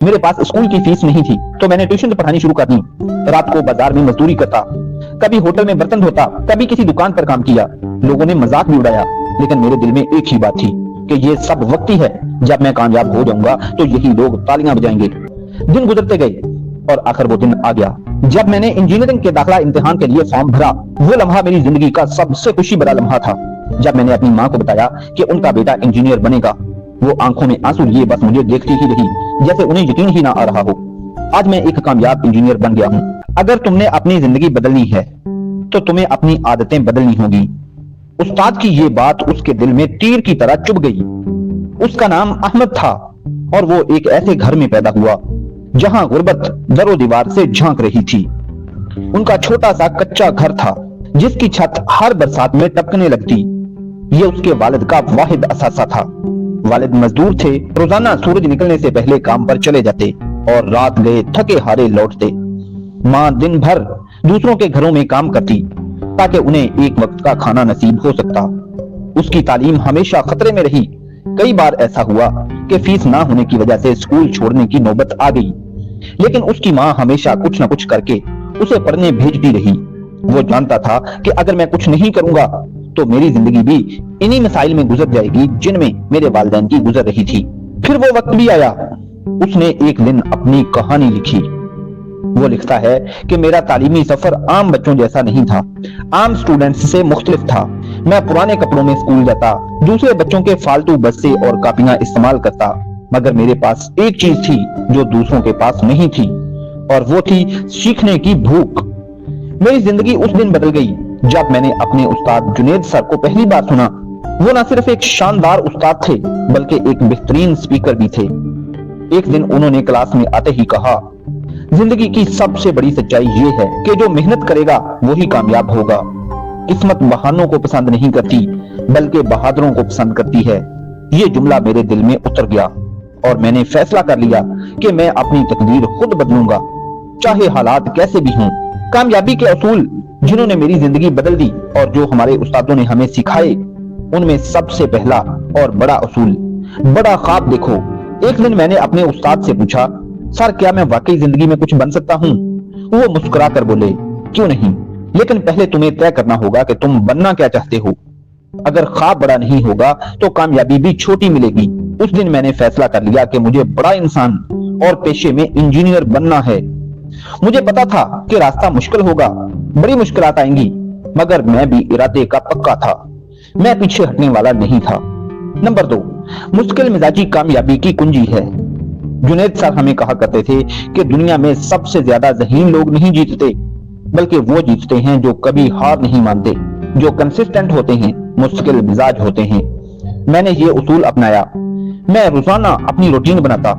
میرے پاس اسکول کی فیس نہیں تھی تو میں نے ٹیوشن پڑھانی شروع کر دی۔ رات کو بازار میں مزدوری کرتا، کبھی ہوٹل میں برتن دھوتا، کبھی کسی دکان پر کام کیا۔ لوگوں نے مذاق بھی اڑایا، لیکن میرے دل میں ایک ہی بات تھی کہ یہ سب وقتی ہے، جب میں کامیاب ہو جاؤں گا تو یہی لوگ تالیاں بجائیں گے۔ دن گزرتے گئے اور آخر وہ دن آ گیا جب میں نے انجینئرنگ کے داخلہ امتحان کے لیے فارم بھرا۔ وہ لمحہ میری زندگی کا سب سے خوشی بھرا لمحہ تھا جب میں نے اپنی ماں کو بتایا کہ ان کا بیٹا انجینئر بنے گا۔ وہ آنکھوں میں آنسو لیے بس مجھے دیکھتی ہی رہی، جیسے انہیں یقین ہی نہ آ رہا ہو۔ آج میں ایک کامیاب انجینئر بن گیا ہوں۔ اگر تم نے اپنی زندگی بدلنی ہے تو تمہیں اپنی عادتیں بدلنی ہوگی۔ استاد کی یہ بات اس کے دل میں تیر کی طرح چبھ گئی۔ اس کا نام احمد تھا اور وہ ایک ایسے گھر میں پیدا ہوا جہاں غربت در و دیوار سے جھانک رہی تھی۔ ان کا چھوٹا سا کچا گھر تھا جس کی چھت ہر برسات میں ٹپکنے لگتی۔ یہ اس کے والد کا واحد اثاثہ تھا۔ والد مزدور تھے، روزانہ سورج نکلنے سے پہلے کام پر چلے جاتے اور رات گئے تھکے ہارے لوٹتے۔ ماں دن بھر دوسروں کے گھروں میں کام کرتی تاکہ انہیں ایک وقت کا کھانا نصیب ہو سکتا۔ اس کی تعلیم ہمیشہ خطرے میں رہی۔ کئی بار ایسا ہوا کہ فیس نہ ہونے کی وجہ سے اسکول چھوڑنے کی نوبت آ گئی، لیکن اس کی ماں ہمیشہ کچھ نہ کچھ کر کے اسے پڑھنے بھیجتی رہی۔ وہ جانتا تھا کہ اگر میں کچھ نہیں کروں گا تو میری زندگی بھی انہی مسائل میں گزر جائے گی جن میں میرے والدین کی گزر رہی تھی۔ پھر وہ وقت بھی آیا۔ اس نے ایک دن اپنی کہانی لکھی۔ وہ لکھتا ہے کہ میرا تعلیمی سفر عام بچوں جیسا نہیں تھا، عام سٹوڈنٹس سے مختلف تھا۔ میں پرانے کپڑوں میں اسکول جاتا، دوسرے بچوں کے فالتو بسیں اور کاپیاں استعمال کرتا، مگر میرے پاس ایک چیز تھی جو دوسروں کے پاس نہیں تھی، اور وہ تھی سیکھنے کی بھوک۔ میری زندگی اس دن بدل گئی جب میں نے اپنے استاد جنید سر کو پہلی بار سنا۔ وہ نہ صرف ایک شاندار استاد تھے بلکہ ایک بہترین اسپیکر بھی تھے۔ ایک دن انہوں نے کلاس میں آتے ہی کہا، زندگی کی سب سے بڑی سچائی یہ ہے کہ جو محنت کرے گا وہی کامیاب ہوگا۔ قسمت بہانوں کو پسند نہیں کرتی بلکہ بہادروں کو پسند کرتی ہے۔ یہ جملہ میرے دل میں اتر گیا اور میں نے فیصلہ کر لیا کہ میں اپنی تقدیر خود بدلوں گا، چاہے حالات کیسے بھی ہوں۔ کامیابی کے اصول جنہوں نے میری زندگی بدل دی اور جو ہمارے استادوں نے ہمیں سکھائے، ان میں سب سے پہلا اور بڑا اصول، بڑا خواب دیکھو۔ ایک دن میں نے اپنے استاد سے پوچھا، سر کیا میں واقعی زندگی میں کچھ بن سکتا ہوں؟ وہ مسکرا کر بولے، کیوں نہیں، لیکن پہلے تمہیں طے کرنا ہوگا کہ تم بننا کیا چاہتے ہو۔ اگر خواب بڑا نہیں ہوگا تو کامیابی بھی چھوٹی ملے گی۔ اس دن میں نے فیصلہ کر لیا کہ مجھے بڑا انسان اور پیشے میں انجینئر بننا ہے۔ مجھے پتا تھا کہ راستہ مشکل ہوگا، بڑی مشکلات آئیں گی، مگر میں بھی ارادے کا پکا تھا۔ میں پیچھے ہٹنے والا نہیں تھا۔ نمبر 2، مشکل مزاجی کامیابی کی کنجی ہے۔ جنید سر ہمیں کہا کرتے تھے کہ دنیا میں سب سے زیادہ ذہین لوگ نہیں جیتتے بلکہ وہ جیتتے ہیں جو کبھی ہار نہیں مانتے، جو کنسسٹنٹ ہوتے ہیں، مستقل مزاج ہوتے ہیں۔ میں نے یہ اصول اپنایا۔ میں روزانہ اپنی روٹین بناتا،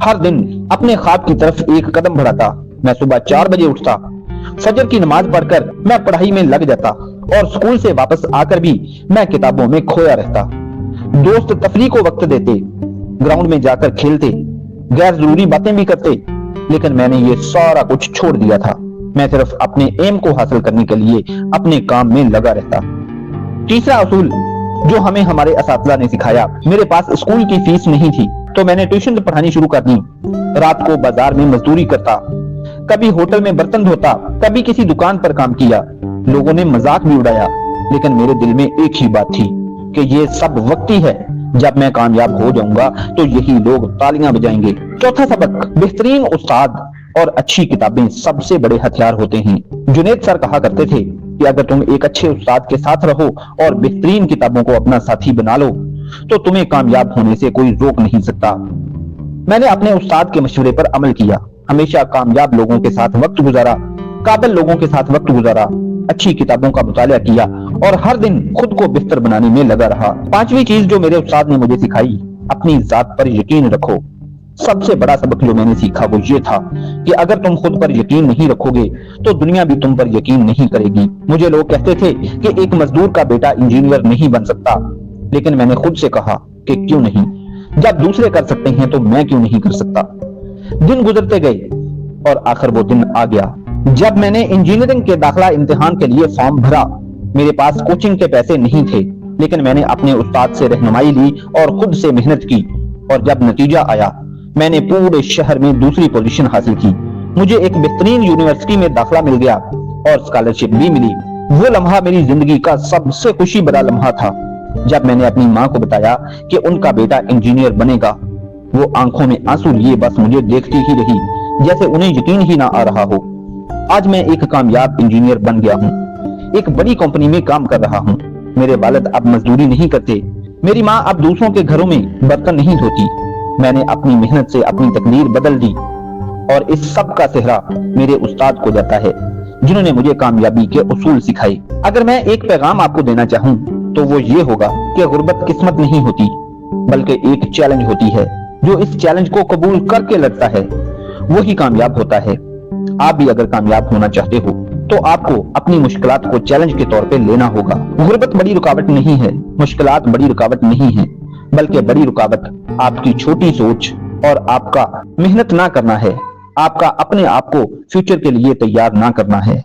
ہر دن اپنے خواب کی طرف ایک قدم بڑھاتا۔ میں صبح 4 بجے اٹھتا، فجر کی نماز پڑھ کر میں پڑھائی میں لگ جاتا اور اسکول سے واپس آ کر بھی میں کتابوں میں کھویا رہتا۔ دوست تفریح کو وقت دیتے، گراؤنڈ میں جا کر کھیلتے، غیر ضروری باتیں بھی کرتے، لیکن میں نے یہ سارا کچھ چھوڑ دیا تھا۔ میں صرف اپنے ایم کو حاصل کرنے کے لیے اپنے کام میں لگا رہتا۔ تیسرا اصول جو ہمیں ہمارے اساتذہ نے سکھایا، میرے پاس اسکول کی فیس نہیں تھی تو میں نے ٹیوشن پڑھانی شروع کر دی۔ رات کو بازار میں مزدوری کرتا، کبھی ہوٹل میں برتن دھوتا، کبھی کسی دکان پر کام کیا۔ لوگوں نے مذاق بھی اڑایا، لیکن میرے دل میں ایک ہی بات تھی کہ یہ سب وقتی ہے، جب میں کامیاب ہو جاؤں گا تو یہی لوگ تالیاں بجائیں گے۔ چوتھا سبق، بہترین استاد اور اچھی کتابیں سب سے بڑے ہتھیار ہوتے ہیں۔ جنید سر کہا کرتے تھے کہ اگر تم ایک اچھے استاد کے ساتھ رہو اور بہترین کتابوں کو اپنا ساتھی بنا لو تو تمہیں کامیاب ہونے سے کوئی روک نہیں سکتا۔ میں نے اپنے استاد کے مشورے پر عمل کیا، ہمیشہ کامیاب لوگوں کے ساتھ وقت گزارا، قابل لوگوں کے ساتھ وقت گزارا، اچھی کتابوں کا مطالعہ کیا اور ہر دن خود کو بہتر بنانے میں لگا رہا۔ پانچویں چیز جو میرے استاد نے مجھے سکھائی، اپنی ذات پر یقین رکھو۔ سب سے بڑا سبق جو میں نے سیکھا وہ یہ تھا کہ اگر تم خود پر یقین نہیں رکھو گے تو دنیا بھی تم پر یقین نہیں کرے گی۔ مجھے لوگ کہتے تھے کہ ایک مزدور کا بیٹا انجینئر نہیں بن سکتا، لیکن میں نے خود سے کہا کہ کیوں نہیں، جب دوسرے کر سکتے ہیں تو میں کیوں نہیں کر سکتا۔ دن گزرتے گئے اور آخر وہ دن آ گیا جب میں نے انجینئرنگ کے داخلہ امتحان کے لیے فارم بھرا۔ میرے پاس کوچنگ کے پیسے نہیں تھے، لیکن میں نے اپنے استاد سے رہنمائی لی اور خود سے محنت کی، اور جب نتیجہ آیا میں نے پورے شہر میں دوسری پوزیشن حاصل کی، مجھے ایک بہترین یونیورسٹی میں داخلہ مل گیا اور اسکالرشپ بھی ملی۔ وہ لمحہ میری زندگی کا سب سے خوشی بھرا لمحہ تھا جب میں نے اپنی ماں کو بتایا کہ ان کا بیٹا انجینئر بنے گا۔ وہ آنکھوں میں آنسو لیے بس مجھے دیکھتی ہی رہی، جیسے انہیں یقین ہی نہ آ رہا ہو۔ آج میں ایک کامیاب انجینئر بن گیا ہوں، ایک بڑی کمپنی میں کام کر رہا ہوں۔ میرے والد اب مزدوری نہیں کرتے، میری ماں اب دوسروں کے گھروں میں برتن نہیں دھوتی۔ میں نے اپنی محنت سے اپنی تقدیر بدل دی، اور اس سب کا سہرا میرے استاد کو جاتا ہے جنہوں نے مجھے کامیابی کے اصول سکھائے۔ اگر میں ایک پیغام آپ کو دینا چاہوں تو وہ یہ ہوگا کہ غربت قسمت نہیں ہوتی، بلکہ ایک چیلنج ہوتی ہے۔ جو اس چیلنج کو قبول کر کے لڑتا ہے وہی کامیاب ہوتا ہے۔ آپ بھی اگر کامیاب ہونا چاہتے ہو تو آپ کو اپنی مشکلات کو چیلنج کے طور پہ لینا ہوگا۔ غربت بڑی رکاوٹ نہیں ہے، مشکلات بڑی رکاوٹ نہیں ہیں، بلکہ بڑی رکاوٹ آپ کی چھوٹی سوچ اور آپ کا محنت نہ کرنا ہے، آپ کا اپنے آپ کو فیوچر کے لیے تیار نہ کرنا ہے۔